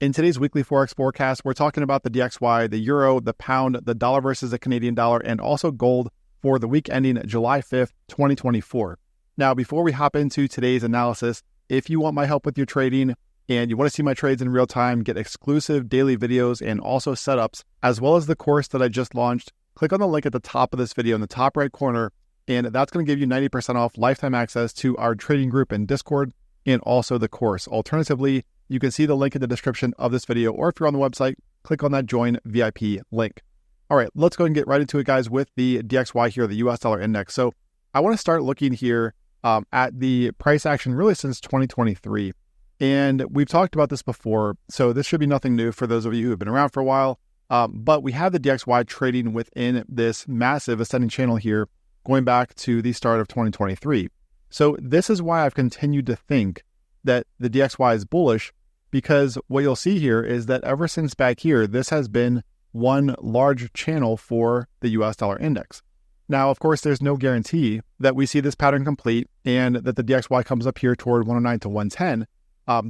In today's weekly Forex forecast, we're talking about the DXY, the euro, the pound, the dollar versus the Canadian dollar, and also gold for the week ending July 5th, 2024. Now, before we hop into today's analysis, if you want my help with your trading and you want to see my trades in real time, get exclusive daily videos and also setups, as well as the course that I just launched, click on the link at the top of this video in the top right corner, and that's going to give you 90% off lifetime access to our trading group in Discord and also the course. Alternatively, you can see the link in the description of this video, or if you're on the website, click on that Join VIP link. All right, let's go ahead and get right into it, guys, with the DXY here, the US dollar index. So I want to start looking here at the price action really since 2023. And we've talked about this before, so this should be nothing new for those of you who have been around for a while. But we have the DXY trading within this massive ascending channel here going back to the start of 2023. So this is why I've continued to think that the DXY is bullish, because what you'll see here is that ever since back here, this has been one large channel for the US dollar index. Now, of course, there's no guarantee that we see this pattern complete and that the DXY comes up here toward 109 to 110.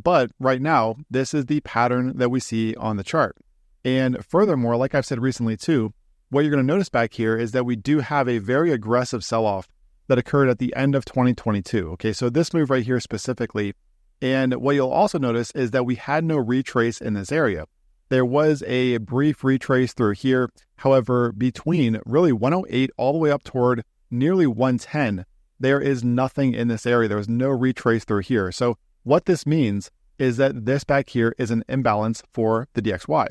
But right now, this is the pattern that we see on the chart. And furthermore, like I've said recently too, what you're going to notice back here is that we do have a very aggressive sell-off that occurred at the end of 2022. Okay, so this move right here specifically. And what you'll also notice is that we had no retrace in this area. There was a brief retrace through here. However, between really 108 all the way up toward nearly 110, there is nothing in this area. There was no retrace through here. So what this means is that this back here is an imbalance for the DXY.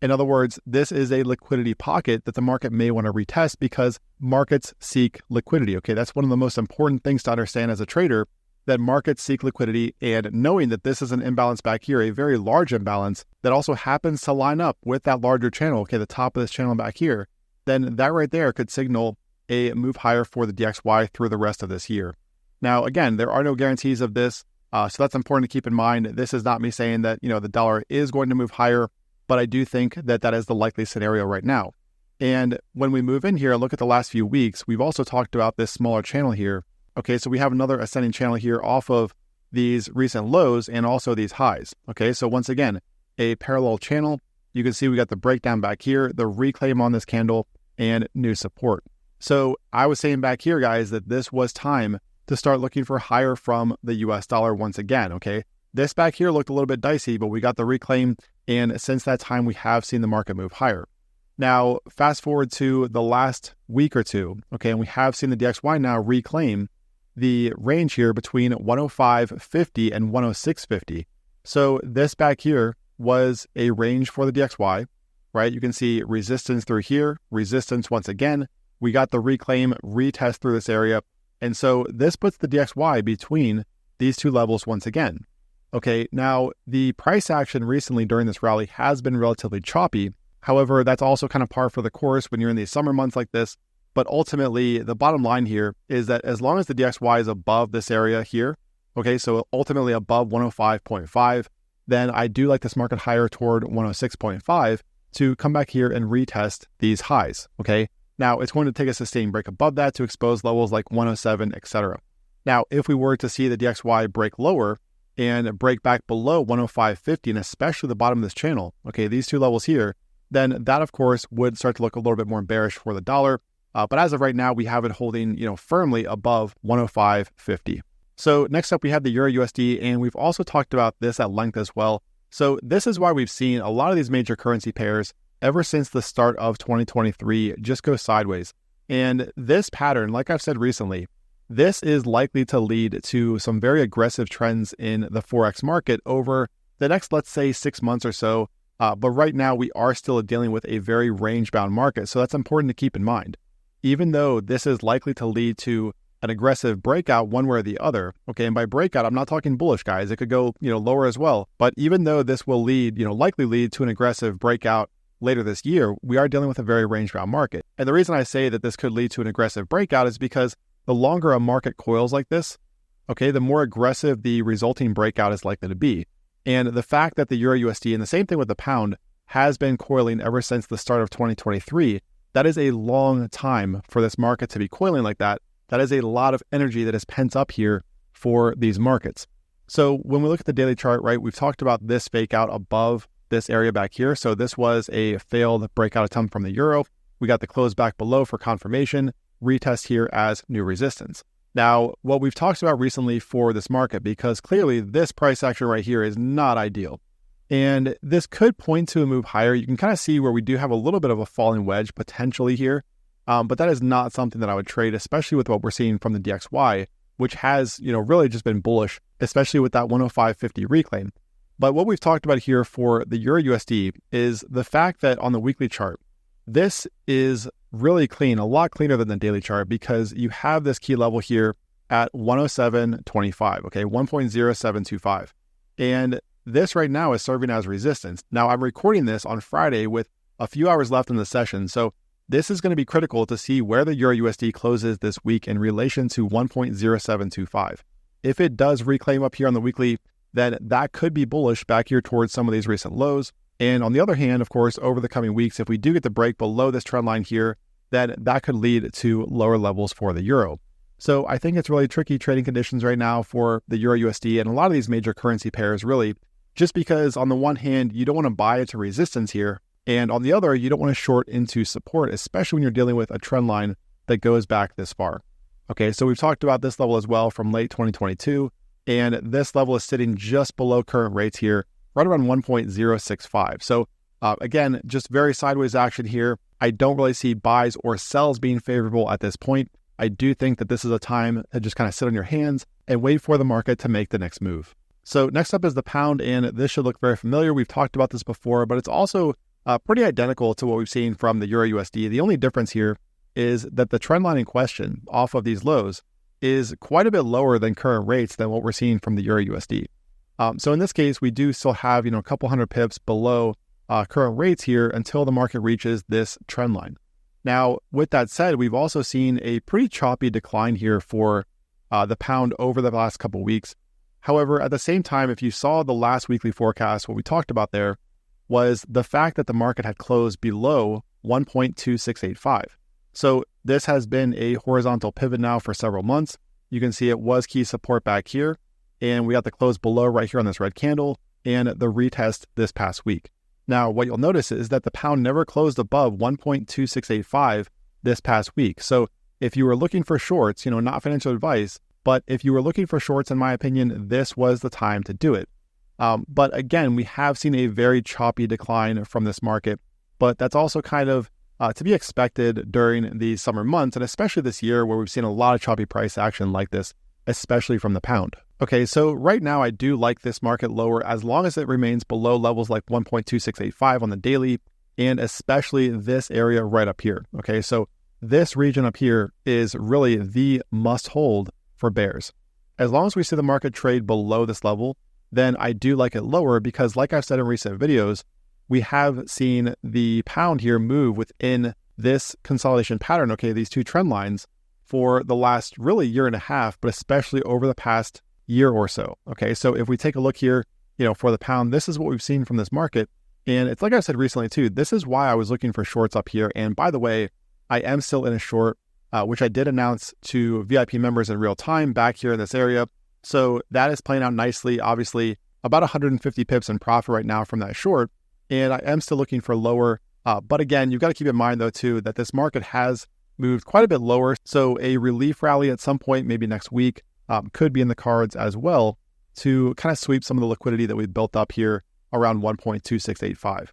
In other words, this is a liquidity pocket that the market may want to retest because markets seek liquidity. Okay, that's one of the most important things to understand as a trader, that markets seek liquidity, and knowing that this is an imbalance back here, a very large imbalance that also happens to line up with that larger channel, okay, the top of this channel back here, then that right there could signal a move higher for the DXY through the rest of this year. Now, again, there are no guarantees of this, so that's important to keep in mind. This is not me saying that, the dollar is going to move higher, but I do think that that is the likely scenario right now. And when we move in here and look at the last few weeks, we've also talked about this smaller channel here. Okay, so we have another ascending channel here off of these recent lows and also these highs. Okay, so once again, a parallel channel. You can see we got the breakdown back here, the reclaim on this candle, and new support. So I was saying back here, guys, that this was time to start looking for higher from the US dollar once again. Okay, this back here looked a little bit dicey, but we got the reclaim, and since that time, we have seen the market move higher. Now, fast forward to the last week or two, okay, and we have seen the DXY now reclaim the range here between 105.50 and 106.50. So this back here was a range for the DXY, right? You can see resistance through here, resistance once again. We got the reclaim, retest through this area. And so this puts the DXY between these two levels once again. Okay, now the price action recently during this rally has been relatively choppy. However, that's also kind of par for the course when you're in these summer months like this. But ultimately, the bottom line here is that as long as the DXY is above this area here, okay, so ultimately above 105.5, then I do like this market higher toward 106.5 to come back here and retest these highs, okay? Now, it's going to take a sustained break above that to expose levels like 107, etc. Now, if we were to see the DXY break lower and break back below 105.50, and especially the bottom of this channel, okay, these two levels here, then that, of course, would start to look a little bit more bearish for the dollar. But as of right now, we have it holding, firmly above 105.50. So next up, we have the EURUSD, and we've also talked about this at length as well. So this is why we've seen a lot of these major currency pairs ever since the start of 2023 just go sideways. And this pattern, like I've said recently, this is likely to lead to some very aggressive trends in the Forex market over the next, let's say, 6 months or so. But right now, we are still dealing with a very range-bound market. So that's important to keep in mind. Even though this is likely to lead to an aggressive breakout one way or the other, okay, and by breakout, I'm not talking bullish, guys. It could go, lower as well. But even though this will lead, likely lead to an aggressive breakout later this year, we are dealing with a very range-bound market. And the reason I say that this could lead to an aggressive breakout is because the longer a market coils like this, okay, the more aggressive the resulting breakout is likely to be. And the fact that the EURUSD, and the same thing with the pound, has been coiling ever since the start of 2023, that is a long time for this market to be coiling like that. That is a lot of energy that is pent up here for these markets. So when we look at the daily chart, right, we've talked about this fake out above this area back here. So this was a failed breakout attempt from the euro. We got the close back below for confirmation, retest here as new resistance. Now, what we've talked about recently for this market, because clearly this price action right here is not ideal. And this could point to a move higher. You can kind of see where we do have a little bit of a falling wedge potentially here. But that is not something that I would trade, especially with what we're seeing from the DXY, which has, really just been bullish, especially with that 105.50 reclaim. But what we've talked about here for the EURUSD is the fact that on the weekly chart, this is really clean, a lot cleaner than the daily chart, because you have this key level here at 107.25, okay, 1.0725. And this right now is serving as resistance. Now, I'm recording this on Friday with a few hours left in the session, so this is going to be critical to see where the EURUSD closes this week in relation to 1.0725. If it does reclaim up here on the weekly, then that could be bullish back here towards some of these recent lows. And on the other hand, of course, over the coming weeks, if we do get the break below this trend line here, then that could lead to lower levels for the euro. So I think it's really tricky trading conditions right now for the EURUSD and a lot of these major currency pairs, really, just because on the one hand, you don't want to buy into resistance here. And on the other, you don't want to short into support, especially when you're dealing with a trend line that goes back this far. Okay, so we've talked about this level as well from late 2022. And this level is sitting just below current rates here, right around 1.065. So again, just very sideways action here. I don't really see buys or sells being favorable at this point. I do think that this is a time to just kind of sit on your hands and wait for the market to make the next move. So next up is the pound, and this should look very familiar. We've talked about this before, but it's also pretty identical to what we've seen from the EURUSD. The only difference here is that the trend line in question off of these lows is quite a bit lower than current rates than what we're seeing from the EURUSD. So in this case, we do still have, a couple hundred pips below current rates here until the market reaches this trend line. Now, with that said, we've also seen a pretty choppy decline here for the pound over the last couple weeks. However, at the same time, if you saw the last weekly forecast, what we talked about there was the fact that the market had closed below 1.2685. So this has been a horizontal pivot now for several months. You can see it was key support back here, and we got the close below right here on this red candle and the retest this past week. Now, what you'll notice is that the pound never closed above 1.2685 this past week. So if you were looking for shorts, not financial advice, but if you were looking for shorts, in my opinion, this was the time to do it. But again, we have seen a very choppy decline from this market, but that's also kind of to be expected during the summer months, and especially this year where we've seen a lot of choppy price action like this, especially from the pound. Okay, so right now I do like this market lower as long as it remains below levels like 1.2685 on the daily, and especially this area right up here. Okay, so this region up here is really the must hold for bears. As long as we see the market trade below this level, then I do like it lower because, like I've said in recent videos, we have seen the pound here move within this consolidation pattern, okay, these two trend lines for the last really year and a half, but especially over the past year or so. Okay, so if we take a look here, for the pound, this is what we've seen from this market. And it's like I said recently too, this is why I was looking for shorts up here. And by the way, I am still in a short, which I did announce to VIP members in real time back here in this area. So that is playing out nicely. Obviously, about 150 pips in profit right now from that short. And I am still looking for lower. But again, you've got to keep in mind though too, that this market has moved quite a bit lower. So a relief rally at some point, maybe next week, could be in the cards as well to kind of sweep some of the liquidity that we've built up here around 1.2685.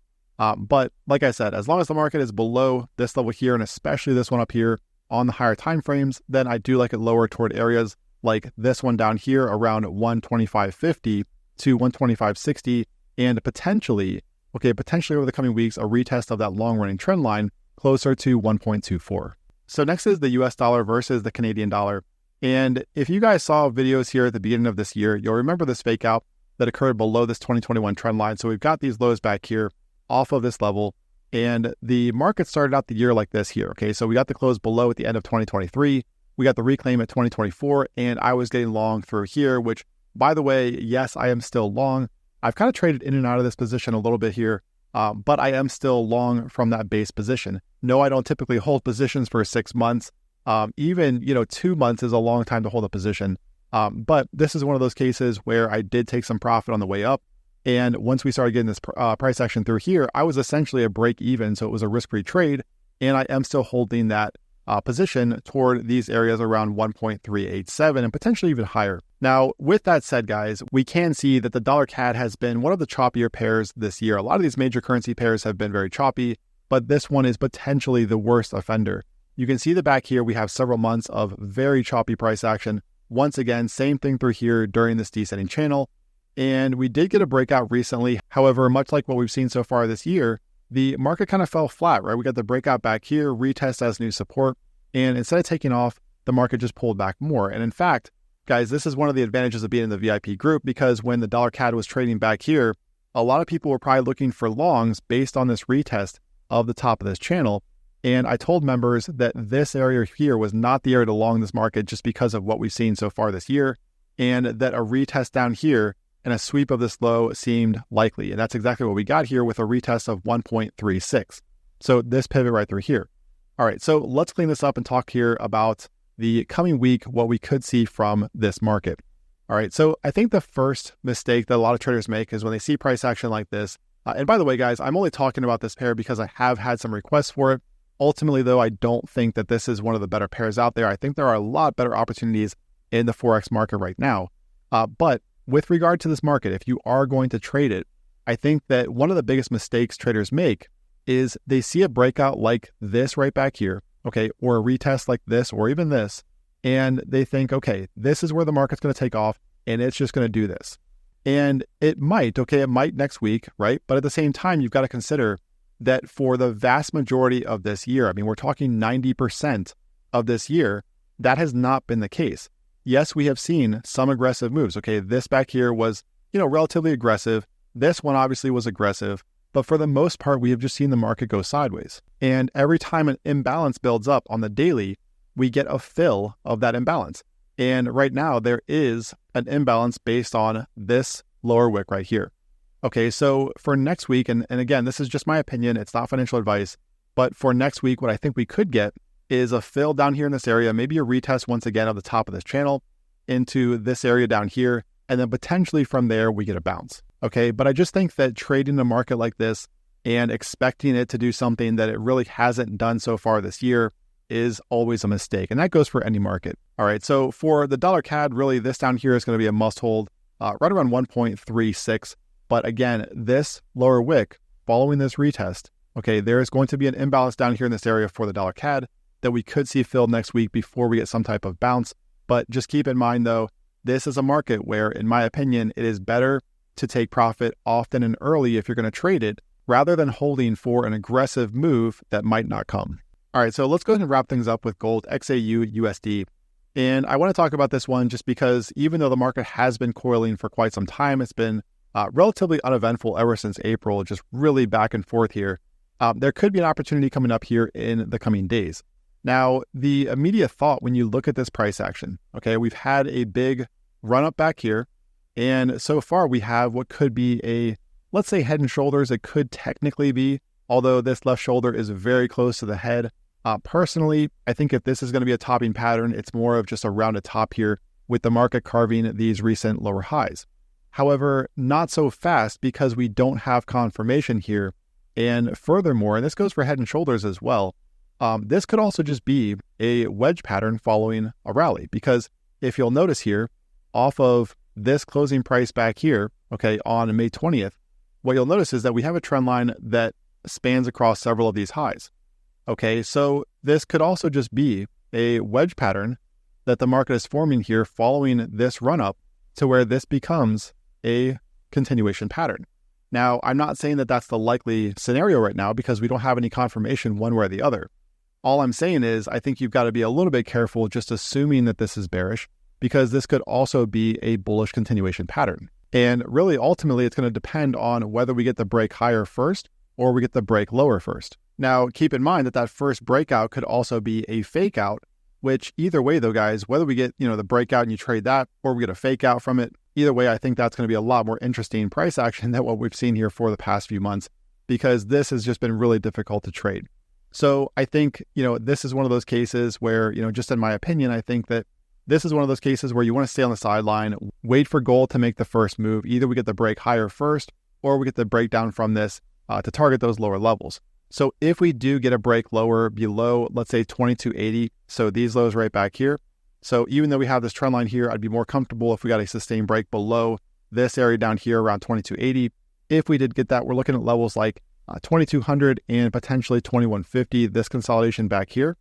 But like I said, as long as the market is below this level here, and especially this one up here on the higher time frames, then I do like it lower toward areas like this one down here around 125.50 to 125.60, and potentially over the coming weeks, a retest of that long running trend line closer to 1.24. So next is the US dollar versus the Canadian dollar. And if you guys saw videos here at the beginning of this year, you'll remember this fake out that occurred below this 2021 trend line. So we've got these lows back here off of this level, and the market started out the year like this here. Okay, so we got the close below at the end of 2023. We got the reclaim at 2024, and I was getting long through here, which, by the way, yes, I am still long. I've kind of traded in and out of this position a little bit here, but I am still long from that base position. No, I don't typically hold positions for 6 months. Even 2 months is a long time to hold a position. But this is one of those cases where I did take some profit on the way up. And once we started getting this price action through here, I was essentially a break even. So it was a risk-free trade. And I am still holding that position toward these areas around 1.387 and potentially even higher. Now, with that said, guys, we can see that the dollar CAD has been one of the choppier pairs this year. A lot of these major currency pairs have been very choppy, but this one is potentially the worst offender. You can see the back here, we have several months of very choppy price action. Once again, same thing through here during this descending channel. And we did get a breakout recently. However, much like what we've seen so far this year, the market kind of fell flat, right? We got the breakout back here, retest as new support. And instead of taking off, the market just pulled back more. And in fact, guys, this is one of the advantages of being in the VIP group, because when the dollar CAD was trading back here, a lot of people were probably looking for longs based on this retest of the top of this channel. And I told members that this area here was not the area to long this market just because of what we've seen so far this year, and that a retest down here and a sweep of this low seemed likely. And that's exactly what we got here with a retest of 1.36. So this pivot right through here. All right, so let's clean this up and talk here about the coming week, what we could see from this market. All right, so I think the first mistake that a lot of traders make is when they see price action like this. And by the way, guys, I'm only talking about this pair because I have had some requests for it. Ultimately, though, I don't think that this is one of the better pairs out there. I think there are a lot better opportunities in the Forex market right now. But with regard to this market, if you are going to trade it, I think that one of the biggest mistakes traders make is they see a breakout like this right back here, okay, or a retest like this, or even this, and they think, okay, this is where the market's going to take off, and it's just going to do this. And it might next week, right? But at the same time, you've got to consider that for the vast majority of this year, I mean, we're talking 90% of this year, that has not been the case. Yes, we have seen some aggressive moves. Okay, this back here was, relatively aggressive. This one obviously was aggressive. But for the most part, we have just seen the market go sideways. And every time an imbalance builds up on the daily, we get a fill of that imbalance. And right now, there is an imbalance based on this lower wick right here. Okay, so for next week, and again, this is just my opinion, it's not financial advice, but for next week, what I think we could get is a fill down here in this area, maybe a retest once again of the top of this channel into this area down here, and then potentially from there, we get a bounce. Okay, but I just think that trading a market like this and expecting it to do something that it really hasn't done so far this year is always a mistake. And that goes for any market. All right, so for the dollar CAD, really this down here is going to be a must hold right around 1.36. But again, this lower wick following this retest, okay, there is going to be an imbalance down here in this area for the dollar CAD that we could see filled next week before we get some type of bounce. But just keep in mind though, this is a market where, in my opinion, it is better to take profit often and early if you're going to trade it, rather than holding for an aggressive move that might not come. All right, so let's go ahead and wrap things up with gold XAUUSD. And I want to talk about this one just because even though the market has been coiling for quite some time, it's been relatively uneventful ever since April, just really back and forth here. There could be an opportunity coming up here in the coming days. Now, the immediate thought when you look at this price action, okay, we've had a big run up back here. And so far we have what could be a, let's say, head and shoulders. It could technically be, although this left shoulder is very close to the head. Personally, I think if this is going to be a topping pattern, it's more of just a rounded top here with the market carving these recent lower highs. However, not so fast because we don't have confirmation here. And furthermore, and this goes for head and shoulders as well, this could also just be a wedge pattern following a rally. Because if you'll notice here, off of this closing price back here, okay, on May 20th, what you'll notice is that we have a trend line that spans across several of these highs. Okay, so this could also just be a wedge pattern that the market is forming here following this run up to where this becomes a continuation pattern. Now, I'm not saying that that's the likely scenario right now because we don't have any confirmation one way or the other. All I'm saying is I think you've got to be a little bit careful just assuming that this is bearish, because this could also be a bullish continuation pattern. And really, ultimately, it's going to depend on whether we get the break higher first or we get the break lower first. Now, keep in mind that that first breakout could also be a fake out, which either way, though, guys, whether we get, the breakout and you trade that or we get a fake out from it, either way, I think that's going to be a lot more interesting price action than what we've seen here for the past few months, because this has just been really difficult to trade. So I think, this is one of those cases where, just in my opinion, I think that this is one of those cases where you want to stay on the sideline, wait for gold to make the first move. Either we get the break higher first, or we get the breakdown from this to target those lower levels. So if we do get a break lower below, let's say 2280, so these lows right back here. So even though we have this trend line here, I'd be more comfortable if we got a sustained break below this area down here around 2280. If we did get that, we're looking at levels like 2200 and potentially 2150, this consolidation back here.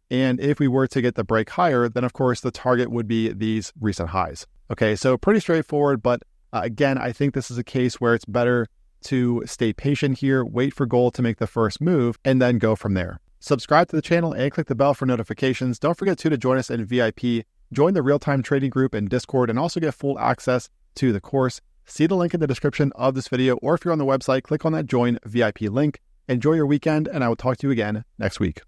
And if we were to get the break higher, then of course the target would be these recent highs. Okay, so pretty straightforward, but again, I think this is a case where it's better to stay patient here, wait for gold to make the first move, and then go from there. Subscribe to the channel and click the bell for notifications. Don't forget to join us in VIP, join the real-time trading group in Discord, and also get full access to the course. See the link in the description of this video, or if you're on the website, click on that join VIP link. Enjoy your weekend, and I will talk to you again next week.